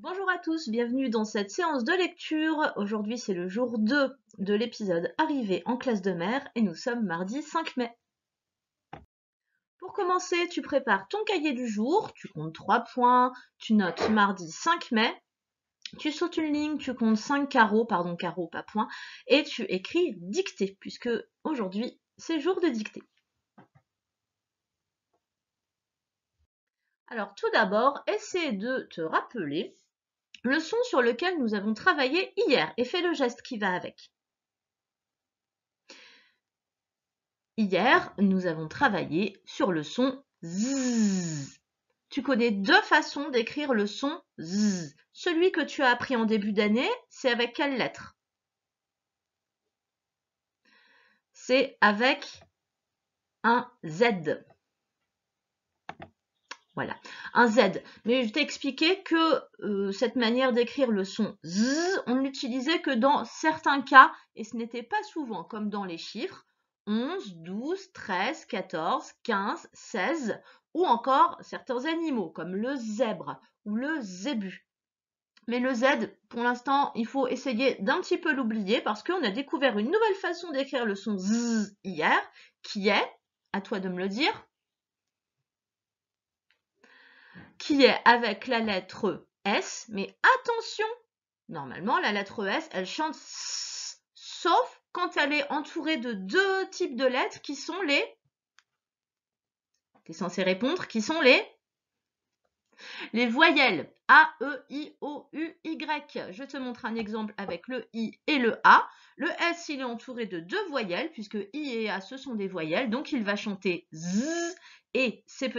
Bonjour à tous, bienvenue dans cette séance de lecture. Aujourd'hui, c'est le jour 2 de l'épisode Arrivé en classe de mer et nous sommes mardi 5 mai. Pour commencer, tu prépares ton cahier du jour, tu comptes 3 points, tu notes mardi 5 mai, tu sautes une ligne, tu comptes 5 carreaux, pardon, carreaux, pas points, et tu écris dictée, puisque aujourd'hui, c'est jour de dictée. Alors tout d'abord, essaie de te rappeler le son sur lequel nous avons travaillé hier et fais le geste qui va avec. Hier, nous avons travaillé sur le son Z. Tu connais deux façons d'écrire le son Z. Celui que tu as appris en début d'année, c'est avec quelle lettre? C'est avec un Z. Voilà, un Z. Mais je t'ai expliqué que cette manière d'écrire le son Z, on ne l'utilisait que dans certains cas, et ce n'était pas souvent, comme dans les chiffres. 11, 12, 13, 14, 15, 16, ou encore certains animaux, comme le zèbre ou le zébu. Mais le Z, pour l'instant, il faut essayer d'un petit peu l'oublier, parce qu'on a découvert une nouvelle façon d'écrire le son Z hier, qui est, à toi de me le dire, qui est avec la lettre S, mais attention, normalement la lettre S, elle chante S, sauf quand elle est entourée de deux types de lettres qui sont les, tu es censé répondre, qui sont les voyelles A, E, I, O, U, Y. Je te montre un exemple avec le I et le A. Le S, il est entouré de deux voyelles, puisque I et A, ce sont des voyelles, donc il va chanter Z, et ces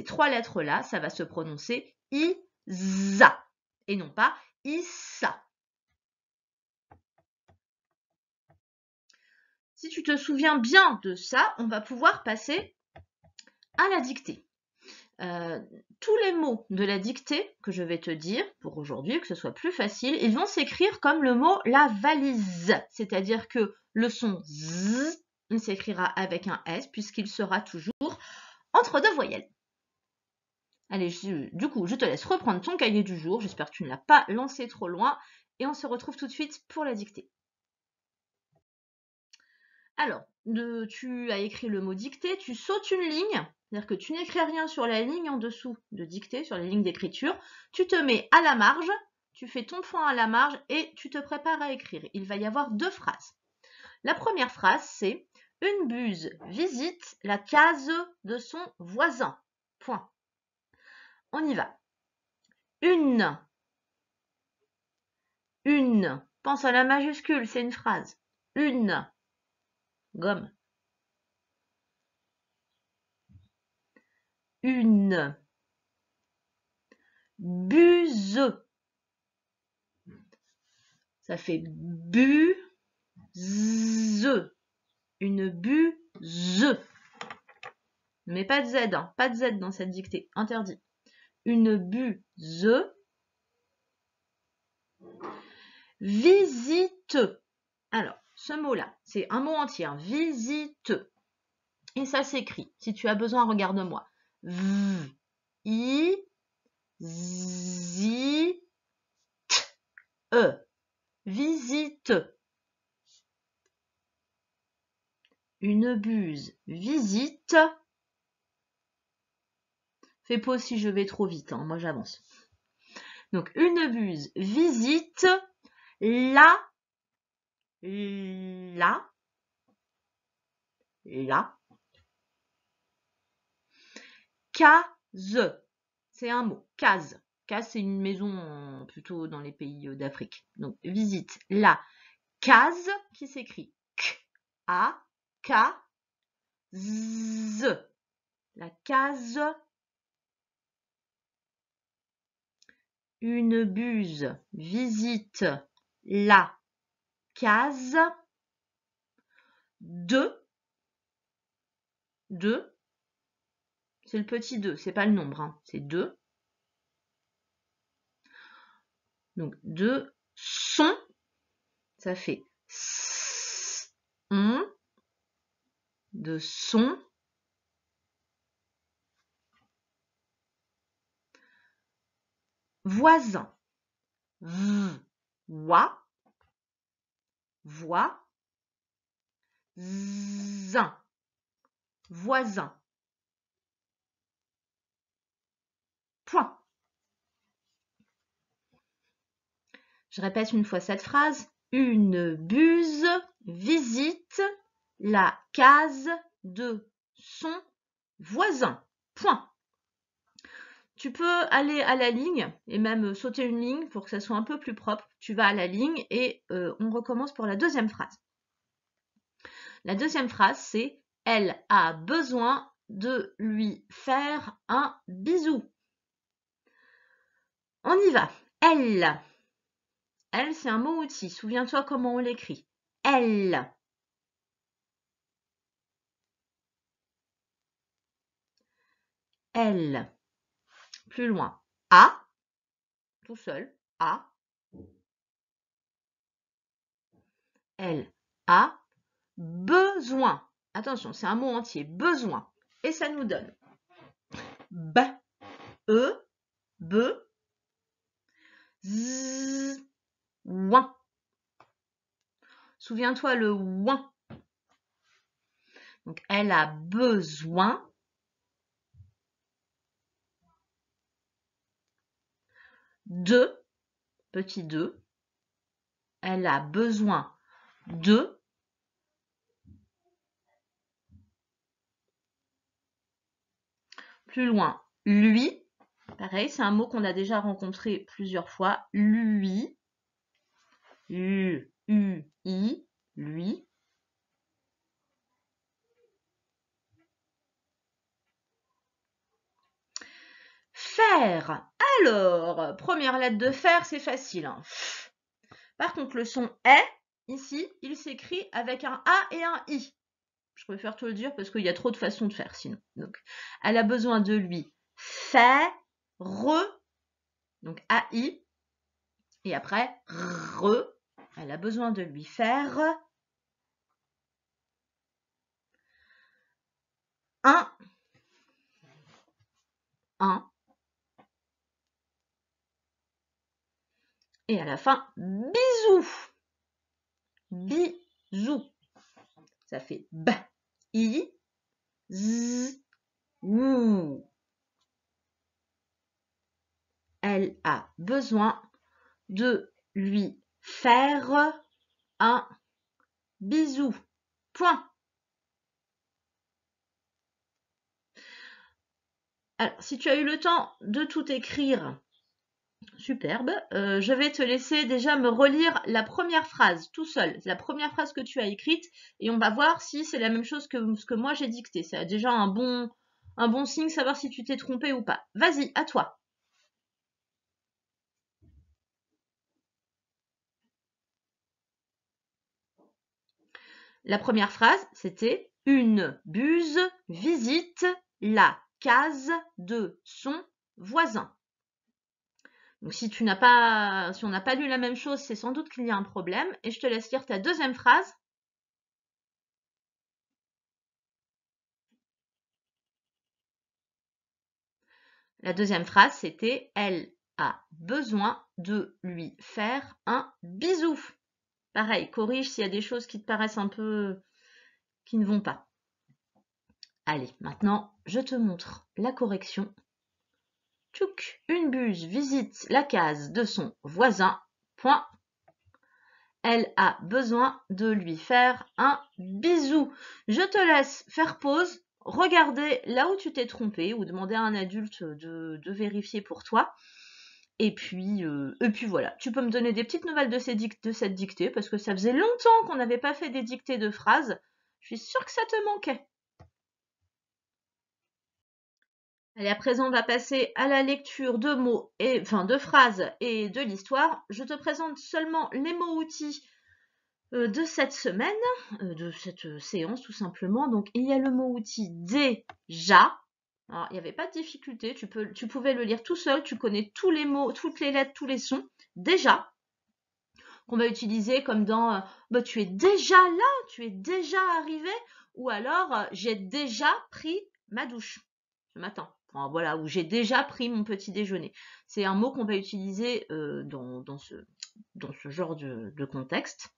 trois lettres-là, ça va se prononcer I-za, et non pas ISA. Si tu te souviens bien de ça, on va pouvoir passer à la dictée. Tous les mots de la dictée que je vais te dire pour aujourd'hui, que ce soit plus facile, ils vont s'écrire comme le mot la valise. C'est-à-dire que le son Z, il s'écrira avec un S puisqu'il sera toujours entre deux voyelles. Allez, du coup, je te laisse reprendre ton cahier du jour. J'espère que tu ne l'as pas lancé trop loin. Et on se retrouve tout de suite pour la dictée. Alors, tu as écrit le mot dictée, tu sautes une ligne, c'est-à-dire que tu n'écris rien sur la ligne en dessous de dictée, sur les lignes d'écriture, tu te mets à la marge, tu fais ton point à la marge et tu te prépares à écrire. Il va y avoir deux phrases. La première phrase, c'est « Une buse visite la case de son voisin. » Point. On y va. Une. Pense à la majuscule, c'est une phrase. Une. Gomme. Une buse. Ça fait buse. Une buse. Mais pas de Z, hein. Pas de Z dans cette dictée. Interdit. Une buse. Visite. Alors, ce mot-là, c'est un mot entier. Hein. Visite. Et ça s'écrit. Si tu as besoin, regarde-moi. V. I. Z. T. E. Visite. Une buse. Visite. Fais pause si je vais trop vite. Hein. Moi, j'avance. Donc, une buse visite la case. C'est un mot, case. Case, c'est une maison plutôt dans les pays d'Afrique. Donc, visite la case qui s'écrit K-A-K-Z. La case. Une buse visite la case de, c'est le petit 2, c'est pas le nombre, hein, c'est 2. Donc, de son, ça fait on, de son, voisin. Voix, voix, zin, voisin. Point. Je répète une fois cette phrase. Une buse visite la case de son voisin. Point. Tu peux aller à la ligne et même sauter une ligne pour que ça soit un peu plus propre. Tu vas à la ligne et on recommence pour la deuxième phrase. La deuxième phrase, c'est « Elle a besoin de lui faire un bisou ». On y va. Elle. Elle, c'est un mot-outil. Souviens-toi comment on l'écrit. Elle. Elle. Plus loin. A. Tout seul. A. Elle a besoin. Attention, c'est un mot entier. Besoin. Et ça nous donne B. E. B. Z. Ouin. Souviens-toi le ouin. Donc, elle a besoin de, petit 2, elle a besoin de, plus loin, lui, pareil, c'est un mot qu'on a déjà rencontré plusieurs fois, lui, U-I, lui. Faire. Alors, première lettre de faire, c'est facile. Hein. Par contre, le son est, ici, il s'écrit avec un A et un I. Je préfère te le dire parce qu'il y a trop de façons de faire sinon. Donc, elle a besoin de lui faire, donc AI, et après, elle a besoin de lui faire un, et à la fin, bisous. Bisous. Ça fait B, I, Z, ou. Elle a besoin de lui faire un bisou. Point. Alors, si tu as eu le temps de tout écrire, superbe. Je vais te laisser déjà me relire la première phrase tout seul. C'est la première phrase que tu as écrite et on va voir si c'est la même chose que ce que moi j'ai dicté. C'est déjà un bon signe, savoir si tu t'es trompé ou pas. Vas-y, à toi. La première phrase, c'était « Une buse visite la case de son voisin ». Donc si on n'a pas lu la même chose, c'est sans doute qu'il y a un problème. Et je te laisse lire ta deuxième phrase. La deuxième phrase, c'était « Elle a besoin de lui faire un bisou ». Pareil, corrige s'il y a des choses qui te paraissent un peu qui ne vont pas. Allez, maintenant, je te montre la correction. Tchouk, une buse visite la case de son voisin. Point. Elle a besoin de lui faire un bisou. Je te laisse faire pause, regarder là où tu t'es trompé ou demander à un adulte de vérifier pour toi. Et puis voilà, tu peux me donner des petites nouvelles de cette dictée parce que ça faisait longtemps qu'on n'avait pas fait des dictées de phrases. Je suis sûre que ça te manquait. Allez, à présent, on va passer à la lecture de mots, de phrases et de l'histoire. Je te présente seulement les mots-outils de cette semaine, de cette séance tout simplement. Donc, il y a le mot-outil déjà. Alors, il n'y avait pas de difficulté, tu pouvais le lire tout seul, tu connais tous les mots, toutes les lettres, tous les sons. Déjà, qu'on va utiliser comme dans tu es déjà là, tu es déjà arrivé, ou alors j'ai déjà pris ma douche. Je m'attends. Enfin, voilà, ou j'ai déjà pris mon petit déjeuner. C'est un mot qu'on va utiliser dans ce genre de contexte.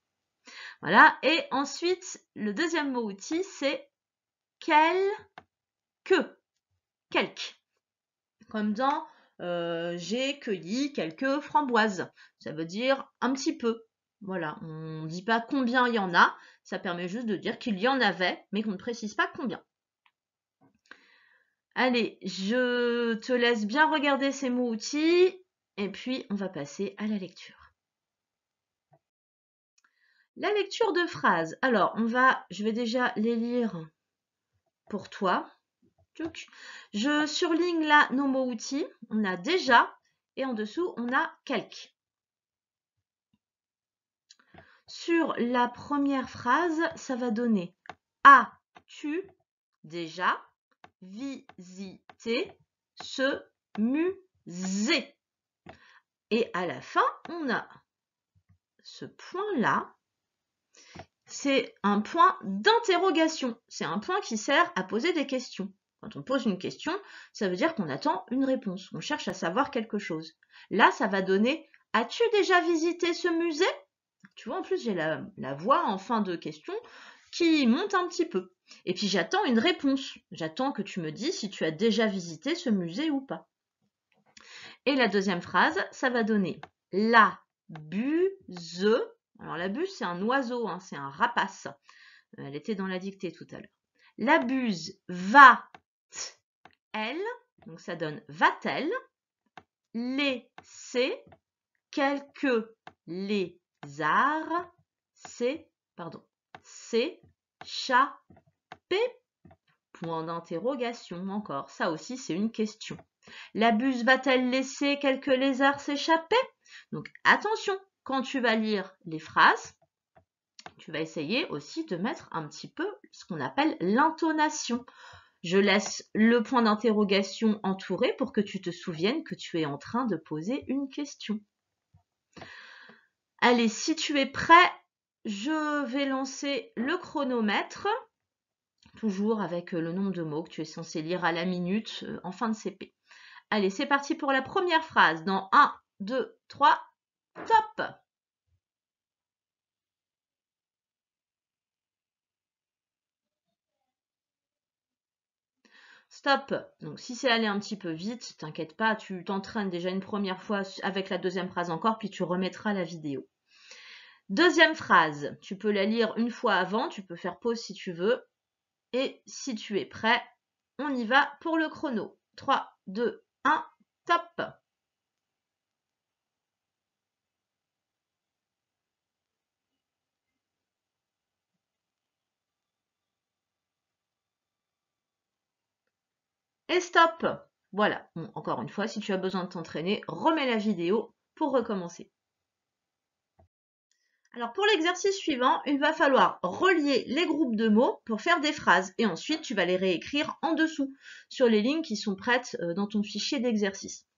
Voilà. Et ensuite, le deuxième mot outil, c'est quelque. Comme dans j'ai cueilli quelques framboises. Ça veut dire un petit peu. Voilà, on ne dit pas combien il y en a, ça permet juste de dire qu'il y en avait, mais qu'on ne précise pas combien. Allez, je te laisse bien regarder ces mots outils, et puis on va passer à la lecture. La lecture de phrases. Alors, je vais déjà les lire pour toi. Je surligne là nos mots outils. On a déjà et en dessous, on a quelques. Sur la première phrase, ça va donner as-tu déjà visité ce musée? Et à la fin, on a ce point-là. C'est un point d'interrogation. C'est un point qui sert à poser des questions. Quand on pose une question, ça veut dire qu'on attend une réponse. On cherche à savoir quelque chose. Là, ça va donner « As-tu déjà visité ce musée ?» Tu vois, en plus, j'ai la voix en fin de question qui monte un petit peu. Et puis, j'attends une réponse. J'attends que tu me dises si tu as déjà visité ce musée ou pas. Et la deuxième phrase, ça va donner « La buse ». Alors, la buse, c'est un oiseau, hein, c'est un rapace. Elle était dans la dictée tout à l'heure. La buse va-t-elle, donc ça donne va-t-elle, laisser quelques lézards s'échapper? Point d'interrogation encore. Ça aussi, c'est une question. La buse va-t-elle laisser quelques lézards s'échapper? Donc, attention, quand tu vas lire les phrases, tu vas essayer aussi de mettre un petit peu ce qu'on appelle l'intonation. Je laisse le point d'interrogation entouré pour que tu te souviennes que tu es en train de poser une question. Allez, si tu es prêt, je vais lancer le chronomètre, toujours avec le nombre de mots que tu es censé lire à la minute en fin de CP. Allez, c'est parti pour la première phrase. Dans 1, 2, 3, top! Stop. Donc, si c'est allé un petit peu vite, t'inquiète pas, tu t'entraînes déjà une première fois avec la deuxième phrase encore, puis tu remettras la vidéo. Deuxième phrase, tu peux la lire une fois avant, tu peux faire pause si tu veux. Et si tu es prêt, on y va pour le chrono. 3, 2, 1, top! Et stop! Voilà, bon, encore une fois, si tu as besoin de t'entraîner, remets la vidéo pour recommencer. Alors pour l'exercice suivant, il va falloir relier les groupes de mots pour faire des phrases et ensuite tu vas les réécrire en dessous sur les lignes qui sont prêtes dans ton fichier d'exercice.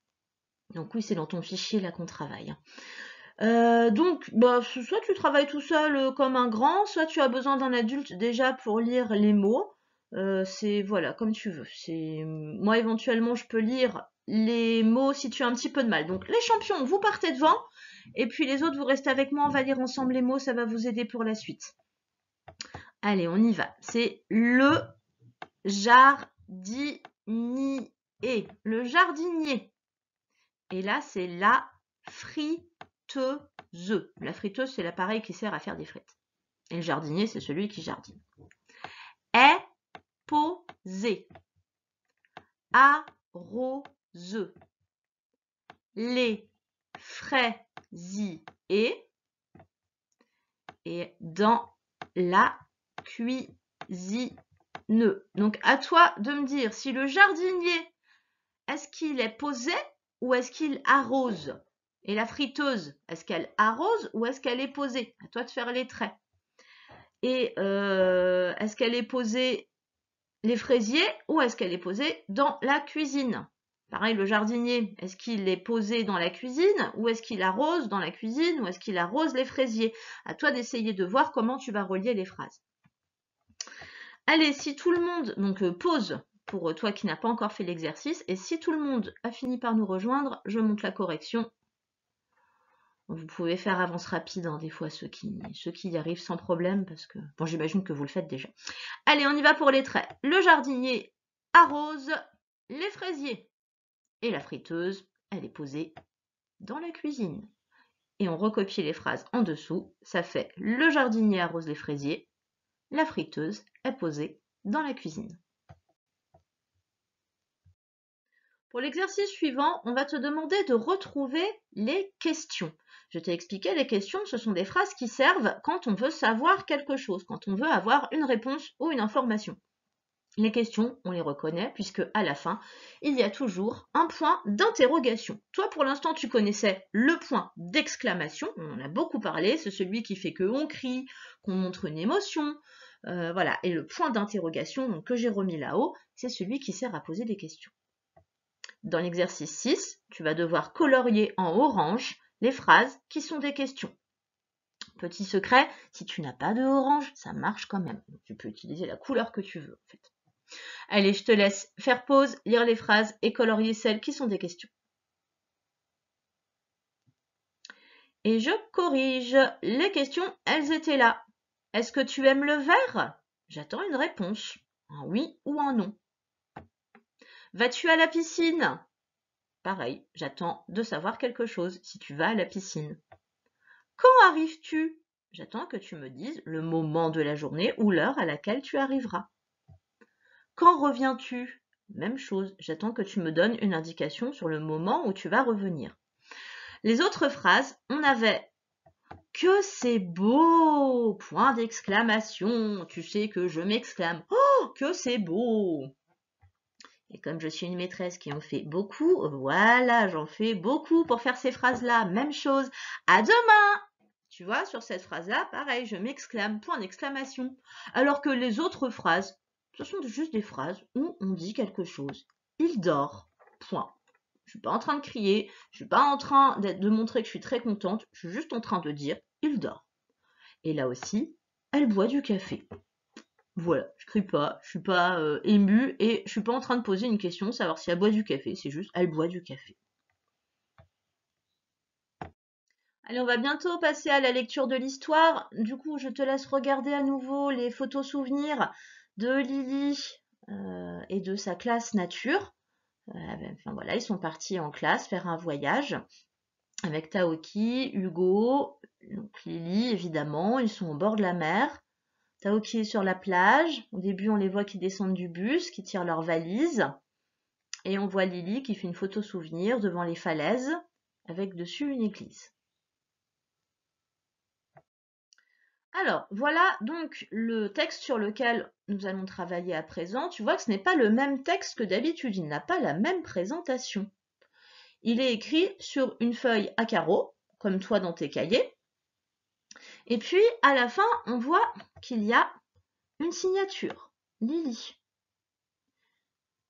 Donc oui, c'est dans ton fichier là qu'on travaille. Donc, soit tu travailles tout seul comme un grand, soit tu as besoin d'un adulte déjà pour lire les mots. C'est voilà, comme tu veux. Moi éventuellement je peux lire les mots si tu as un petit peu de mal. Donc les champions, vous partez devant, et puis les autres vous restez avec moi. On va lire ensemble les mots, ça va vous aider pour la suite. Allez, on y va. C'est le jardinier. Le jardinier. Et là, c'est la friteuse. La friteuse, c'est l'appareil qui sert à faire des frites. Et le jardinier, c'est celui qui jardine. Époser. Arrose. Les fraisiers. Et dans la cuisine. Donc, à toi de me dire si le jardinier, est-ce qu'il est posé ou est-ce qu'il arrose? Et la friteuse, est-ce qu'elle arrose ou est-ce qu'elle est posée? À toi de faire les traits. Et est-ce qu'elle est posée les fraisiers ou est-ce qu'elle est posée dans la cuisine? Pareil, le jardinier, est-ce qu'il est posé dans la cuisine ou est-ce qu'il arrose dans la cuisine ou est-ce qu'il arrose les fraisiers? À toi d'essayer de voir comment tu vas relier les phrases. Allez, si tout le monde donc pose pour toi qui n'as pas encore fait l'exercice. Et si tout le monde a fini par nous rejoindre, je monte la correction. Vous pouvez faire avance rapide, hein, des fois, ceux qui y arrivent sans problème, parce que, bon, j'imagine que vous le faites déjà. Allez, on y va pour les traits. Le jardinier arrose les fraisiers. Et la friteuse, elle est posée dans la cuisine. Et on recopie les phrases en dessous. Ça fait le jardinier arrose les fraisiers. La friteuse est posée dans la cuisine. Pour l'exercice suivant, on va te demander de retrouver les questions. Je t'ai expliqué, les questions, ce sont des phrases qui servent quand on veut savoir quelque chose, quand on veut avoir une réponse ou une information. Les questions, on les reconnaît puisque à la fin, il y a toujours un point d'interrogation. Toi, pour l'instant, tu connaissais le point d'exclamation. On en a beaucoup parlé. C'est celui qui fait qu'on crie, qu'on montre une émotion. Voilà. Et le point d'interrogation que j'ai remis là-haut, c'est celui qui sert à poser des questions. Dans l'exercice 6, tu vas devoir colorier en orange les phrases qui sont des questions. Petit secret, si tu n'as pas de orange, ça marche quand même. Tu peux utiliser la couleur que tu veux en fait. Allez, je te laisse faire pause, lire les phrases et colorier celles qui sont des questions. Et je corrige. Les questions, elles étaient là. Est-ce que tu aimes le vert? J'attends une réponse. Un oui ou un non. Vas-tu à la piscine? Pareil, j'attends de savoir quelque chose si tu vas à la piscine. Quand arrives-tu? J'attends que tu me dises le moment de la journée ou l'heure à laquelle tu arriveras. Quand reviens-tu? Même chose, j'attends que tu me donnes une indication sur le moment où tu vas revenir. Les autres phrases, on avait « Que c'est beau !» Point d'exclamation, tu sais que je m'exclame « Oh, que c'est beau !» Et comme je suis une maîtresse qui en fait beaucoup, voilà, j'en fais beaucoup pour faire ces phrases-là. Même chose, à demain! Tu vois, sur cette phrase-là, pareil, je m'exclame, point d'exclamation. Alors que les autres phrases, ce sont juste des phrases où on dit quelque chose. Il dort, point. Je suis pas en train de crier, je suis pas en train de montrer que je suis très contente, je suis juste en train de dire il dort. Et là aussi, elle boit du café. Voilà, je crie pas, je suis pas émue et je suis pas en train de poser une question, savoir si elle boit du café, c'est juste elle boit du café. Allez, on va bientôt passer à la lecture de l'histoire. Du coup, je te laisse regarder à nouveau les photos souvenirs de Lily et de sa classe nature. Enfin voilà, ils sont partis en classe faire un voyage avec Taoki, Hugo, donc Lily évidemment, ils sont au bord de la mer. Taoki est sur la plage. Au début, on les voit qui descendent du bus, qui tirent leurs valises. Et on voit Lily qui fait une photo souvenir devant les falaises, avec dessus une église. Alors, voilà donc le texte sur lequel nous allons travailler à présent. Tu vois que ce n'est pas le même texte que d'habitude, il n'a pas la même présentation. Il est écrit sur une feuille à carreaux, comme toi dans tes cahiers. Et puis, à la fin, on voit qu'il y a une signature, Lily.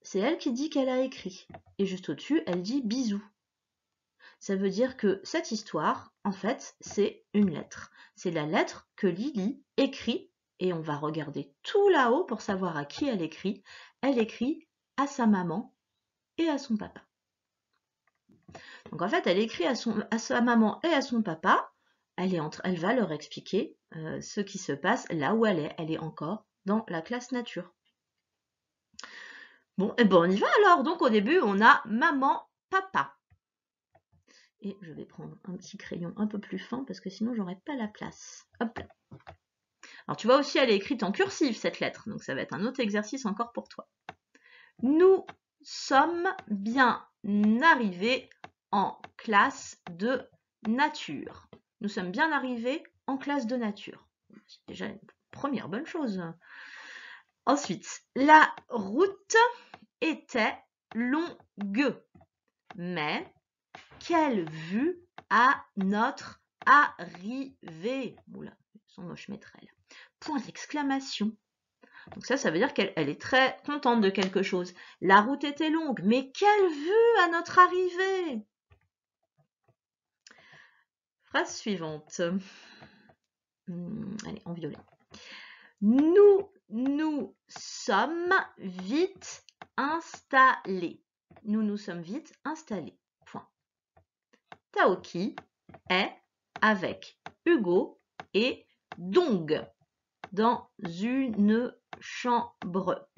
C'est elle qui dit qu'elle a écrit. Et juste au-dessus, elle dit bisous. Ça veut dire que cette histoire, en fait, c'est une lettre. C'est la lettre que Lily écrit, et on va regarder tout là-haut pour savoir à qui elle écrit. Elle écrit à sa maman et à son papa. Donc en fait, elle écrit à sa maman et à son papa. Elle va leur expliquer ce qui se passe là où elle est. Elle est encore dans la classe nature. Bon, et bon, on y va alors. Donc au début, on a maman, papa. Et je vais prendre un petit crayon un peu plus fin parce que sinon j'aurai pas la place. Hop là. Alors tu vois aussi, elle est écrite en cursive cette lettre, donc ça va être un autre exercice encore pour toi. Nous sommes bien arrivés en classe de nature. Nous sommes bien arrivés en classe de nature. C'est déjà une première bonne chose. Ensuite, la route était longue, mais quelle vue à notre arrivée! Oula, ils sont moches, maîtrelle. Point d'exclamation. Donc ça veut dire qu'elle est très contente de quelque chose. La route était longue, mais quelle vue à notre arrivée! Phrase suivante. Allez, en violet. Nous sommes vite installés. Nous nous sommes vite installés. Point. Taoki est avec Hugo et Dong dans une chambre.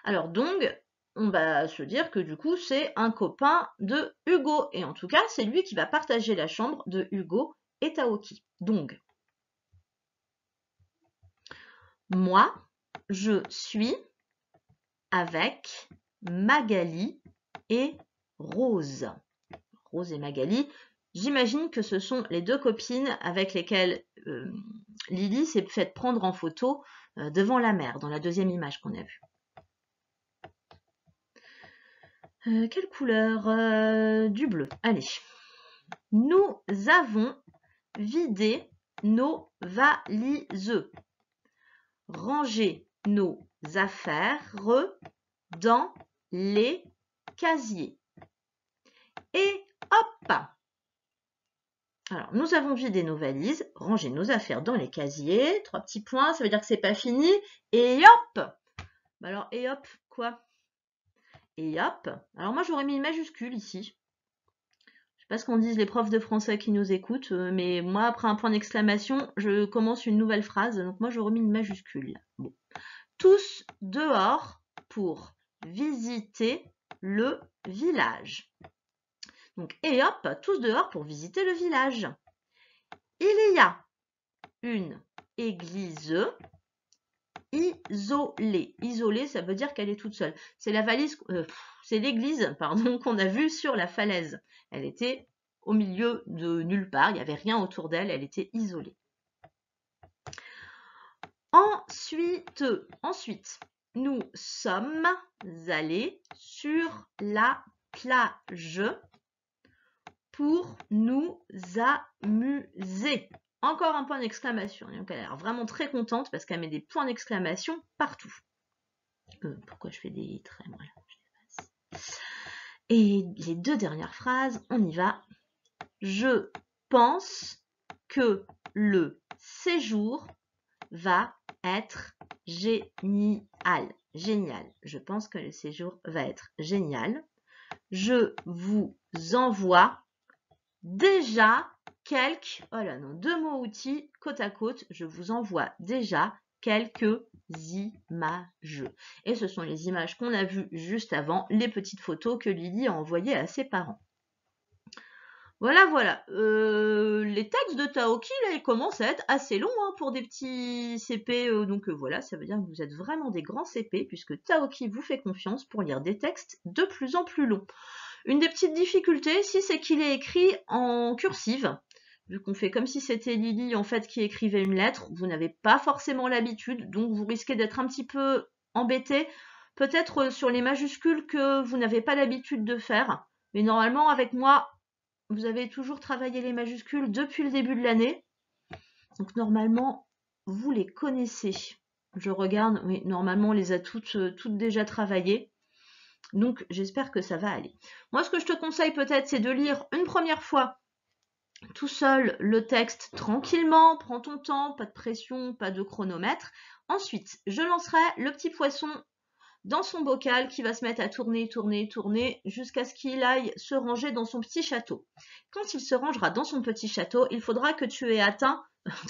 Alors Dong, on va se dire que du coup c'est un copain de Hugo et en tout cas c'est lui qui va partager la chambre de Hugo et Taoki. Dong. Moi, je suis avec Magali et Rose. Rose et Magali, j'imagine que ce sont les deux copines avec lesquelles Lily s'est faite prendre en photo devant la mer, dans la deuxième image qu'on a vue. Quelle couleur? Du bleu. Allez. Nous avons vidé nos valises. Rangé nos affaires dans les casiers. Et hop! Alors, nous avons vidé nos valises, rangé nos affaires dans les casiers. 3 petits points, ça veut dire que c'est pas fini. Et hop! Alors, et hop, quoi? Et hop! Alors moi, j'aurais mis une majuscule ici. Je sais pas ce qu'en disent les profs de français qui nous écoutent, mais moi, après un point d'exclamation, je commence une nouvelle phrase. Donc moi, j'aurais mis une majuscule. Bon. Tous dehors pour visiter le village. Donc, et hop, tous dehors pour visiter le village. Il y a une église isolée. Isolée, ça veut dire qu'elle est toute seule. C'est la valise, c'est l'église, pardon, qu'on a vue sur la falaise. Elle était au milieu de nulle part, il n'y avait rien autour d'elle, elle était isolée. Ensuite, nous sommes allés sur la plage pour nous amuser. Encore un point d'exclamation. Donc elle a l'air vraiment très contente parce qu'elle met des points d'exclamation partout. Pourquoi je fais des traits? Voilà, je les passe. Et les deux dernières phrases, on y va. Je pense que le séjour va être génial. Génial. Je pense que le séjour va être génial. Je vous envoie déjà quelques, oh là non, 2 mots outils côte à côte. Je vous envoie déjà quelques images. Et ce sont les images qu'on a vues juste avant, les petites photos que Lily a envoyées à ses parents. Voilà, voilà. Les textes de Taoki, là, ils commencent à être assez longs hein, pour des petits CP. Donc voilà, ça veut dire que vous êtes vraiment des grands CP, puisque Taoki vous fait confiance pour lire des textes de plus en plus longs. Une des petites difficultés, si c'est qu'il est écrit en cursive, vu qu'on fait comme si c'était Lily en fait qui écrivait une lettre, vous n'avez pas forcément l'habitude, donc vous risquez d'être un petit peu embêté, peut-être sur les majuscules que vous n'avez pas l'habitude de faire. Mais normalement, avec moi, vous avez toujours travaillé les majuscules depuis le début de l'année. Donc normalement, vous les connaissez. Je regarde, oui, normalement on les a toutes déjà travaillées. Donc j'espère que ça va aller. Moi, ce que je te conseille peut-être, c'est de lire une première fois tout seul le texte tranquillement. Prends ton temps, pas de pression, pas de chronomètre. Ensuite, je lancerai le petit poisson dans son bocal qui va se mettre à tourner, tourner, tourner jusqu'à ce qu'il aille se ranger dans son petit château. Quand il se rangera dans son petit château, il faudra que tu aies atteint,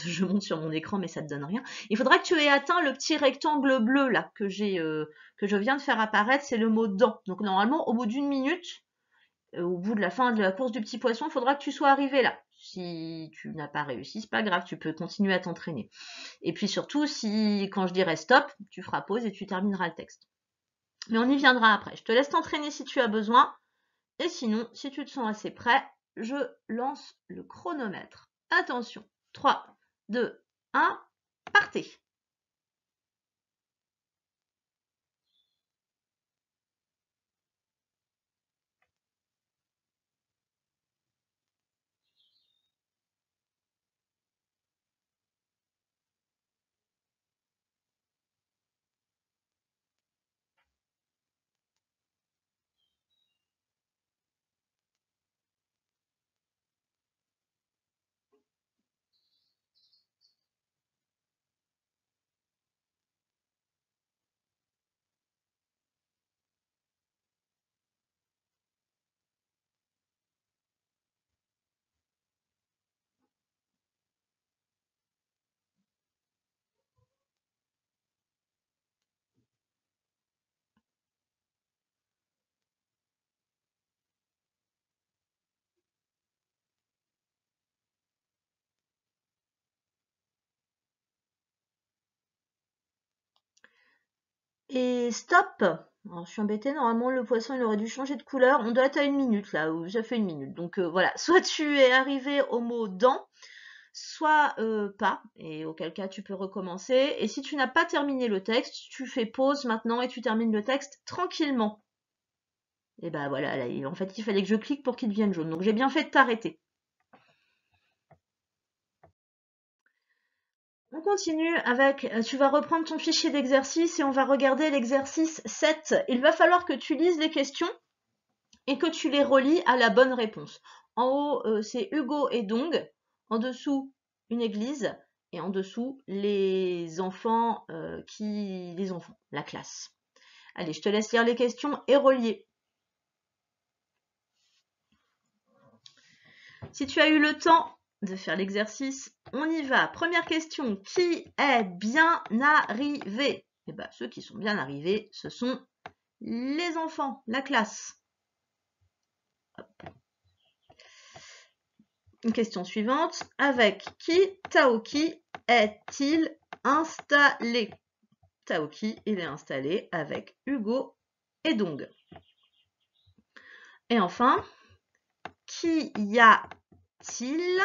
je monte sur mon écran mais ça te donne rien, il faudra que tu aies atteint le petit rectangle bleu là que je viens de faire apparaître, c'est le mot dent. Donc normalement au bout d'1 minute, au bout de la fin de la course du petit poisson, il faudra que tu sois arrivé là. Si tu n'as pas réussi, c'est pas grave, tu peux continuer à t'entraîner. Et puis surtout, si quand je dirai stop, tu feras pause et tu termineras le texte. Mais on y viendra après. Je te laisse t'entraîner si tu as besoin. Et sinon, si tu te sens assez prêt, je lance le chronomètre. Attention, 3, 2, 1, partez! Et stop. Alors, je suis embêtée, normalement le poisson il aurait dû changer de couleur. On doit être à 1 minute là, ou ça fait 1 minute. Donc voilà, soit tu es arrivé au mot dent, soit pas, et auquel cas tu peux recommencer. Et si tu n'as pas terminé le texte, tu fais pause maintenant et tu termines le texte tranquillement. Et bah voilà, là, en fait il fallait que je clique pour qu'il devienne jaune. Donc j'ai bien fait de t'arrêter. On continue avec, tu vas reprendre ton fichier d'exercice et on va regarder l'exercice 7. Il va falloir que tu lises les questions et que tu les relis à la bonne réponse. En haut, c'est Hugo et Dong. En dessous, une église. Et en dessous, les enfants, la classe. Allez, je te laisse lire les questions et relier. Si tu as eu le temps de faire l'exercice, on y va. Première question, qui est bien arrivé? Eh bien, ceux qui sont bien arrivés, ce sont les enfants, la classe. Une question suivante, avec qui Taoki est-il installé? Taoki, il est installé avec Hugo et Dong. Et enfin, qu'y a-t-il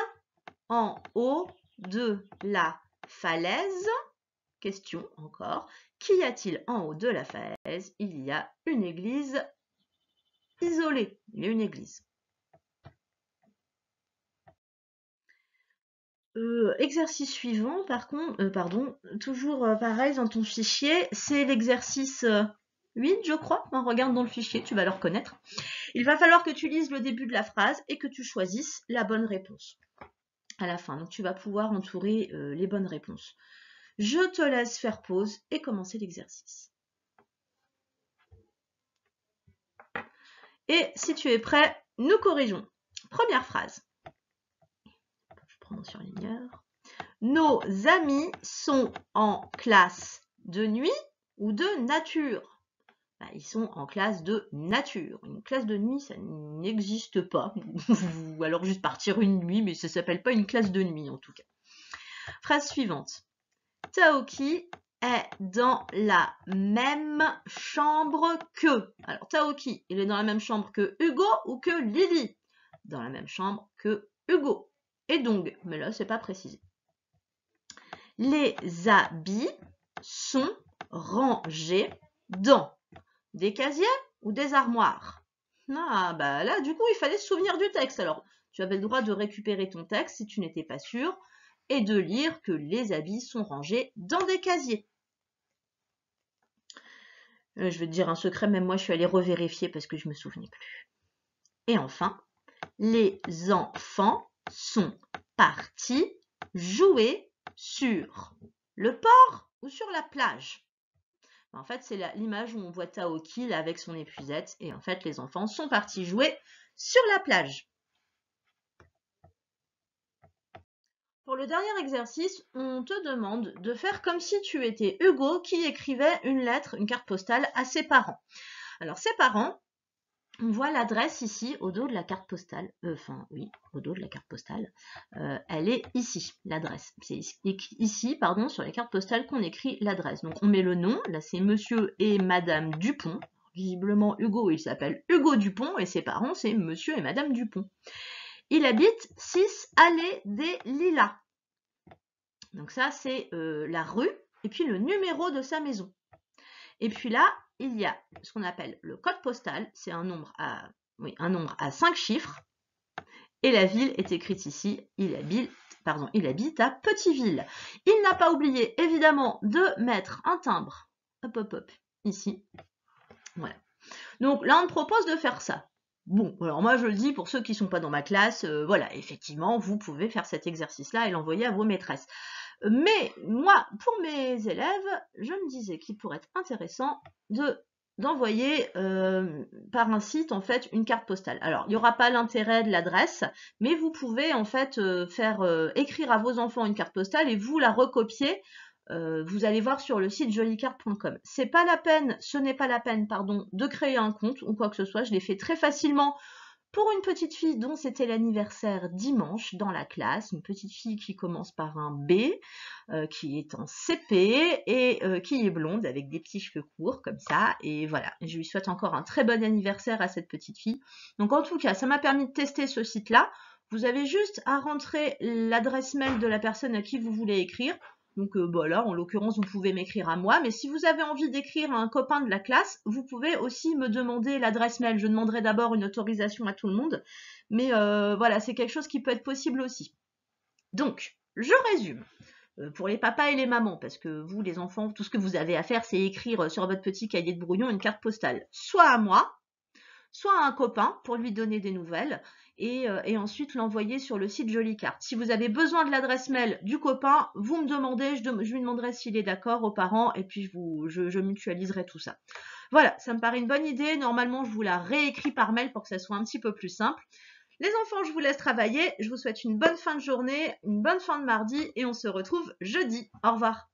en haut de la falaise? Question encore, qu'y a-t-il en haut de la falaise? Il y a une église isolée. Il y a une église. Exercice suivant, par contre, toujours pareil dans ton fichier, c'est l'exercice 8, je crois. Regarde dans le fichier, tu vas le reconnaître. Il va falloir que tu lises le début de la phrase et que tu choisisses la bonne réponse à la fin. Donc, tu vas pouvoir entourer les bonnes réponses. Je te laisse faire pause et commencer l'exercice. Et si tu es prêt, nous corrigeons. Première phrase. Je prends mon surligneur. Nos amis sont en classe de nuit ou de nature? Ils sont en classe de nature. Une classe de nuit, ça n'existe pas. Ou alors juste partir une nuit, mais ça ne s'appelle pas une classe de nuit en tout cas. Phrase suivante. Taoki est dans la même chambre que. Alors Taoki, il est dans la même chambre que Hugo ou que Lily? Dans la même chambre que Hugo. Et Dong, mais là c'est pas précisé. Les habits sont rangés dans des casiers ou des armoires? Ah, bah là, du coup, il fallait se souvenir du texte. Alors, tu avais le droit de récupérer ton texte si tu n'étais pas sûr et de lire que les habits sont rangés dans des casiers. Je vais te dire un secret, même moi, je suis allée revérifier parce que je ne me souvenais plus. Et enfin, les enfants sont partis jouer sur le port ou sur la plage? En fait, c'est l'image où on voit Taoki là, avec son épuisette. Et en fait, les enfants sont partis jouer sur la plage. Pour le dernier exercice, on te demande de faire comme si tu étais Hugo qui écrivait une lettre, une carte postale à ses parents. Alors, ses parents, on voit l'adresse ici, au dos de la carte postale. Au dos de la carte postale. Elle est ici, l'adresse. C'est ici, pardon, sur la carte postale qu'on écrit l'adresse. Donc, on met le nom. Là, c'est Monsieur et Madame Dupont. Visiblement, Hugo, il s'appelle Hugo Dupont et ses parents, c'est Monsieur et Madame Dupont. Il habite 6 allées des Lilas. Donc ça, c'est la rue et puis le numéro de sa maison. Et puis là, il y a ce qu'on appelle le code postal. C'est un nombre à 5 chiffres. Et la ville est écrite ici. Il habite à Petiteville. Il n'a pas oublié, évidemment, de mettre un timbre. Hop, ici. Voilà. Donc là, on me propose de faire ça. Bon, alors moi je le dis pour ceux qui ne sont pas dans ma classe, voilà, effectivement, vous pouvez faire cet exercice-là et l'envoyer à vos maîtresses. Mais moi, pour mes élèves, je me disais qu'il pourrait être intéressant d'envoyer par un site en fait une carte postale. Alors, il n'y aura pas l'intérêt de l'adresse, mais vous pouvez en fait faire écrire à vos enfants une carte postale et vous la recopier. Vous allez voir sur le site jolicarte.com. Ce n'est pas la peine, de créer un compte ou quoi que ce soit. Je l'ai fait très facilement pour une petite fille dont c'était l'anniversaire dimanche dans la classe, une petite fille qui commence par un B, qui est en CP et qui est blonde avec des petits cheveux courts comme ça. Et voilà, je lui souhaite encore un très bon anniversaire à cette petite fille. Donc en tout cas, ça m'a permis de tester ce site-là. Vous avez juste à rentrer l'adresse mail de la personne à qui vous voulez écrire. Donc là, en l'occurrence, vous pouvez m'écrire à moi. Mais si vous avez envie d'écrire à un copain de la classe, vous pouvez aussi me demander l'adresse mail. Je demanderai d'abord une autorisation à tout le monde. Mais voilà, c'est quelque chose qui peut être possible aussi. Donc, je résume. Pour les papas et les mamans, parce que vous, les enfants, tout ce que vous avez à faire, c'est écrire sur votre petit cahier de brouillon une carte postale, soit à moi, soit à un copain pour lui donner des nouvelles et ensuite l'envoyer sur le site Jolie Carte. Si vous avez besoin de l'adresse mail du copain, vous me demandez, je lui demanderai s'il est d'accord aux parents et puis je mutualiserai tout ça. Voilà, ça me paraît une bonne idée. Normalement, je vous la réécris par mail pour que ça soit un petit peu plus simple. Les enfants, je vous laisse travailler. Je vous souhaite une bonne fin de journée, une bonne fin de mardi et on se retrouve jeudi. Au revoir.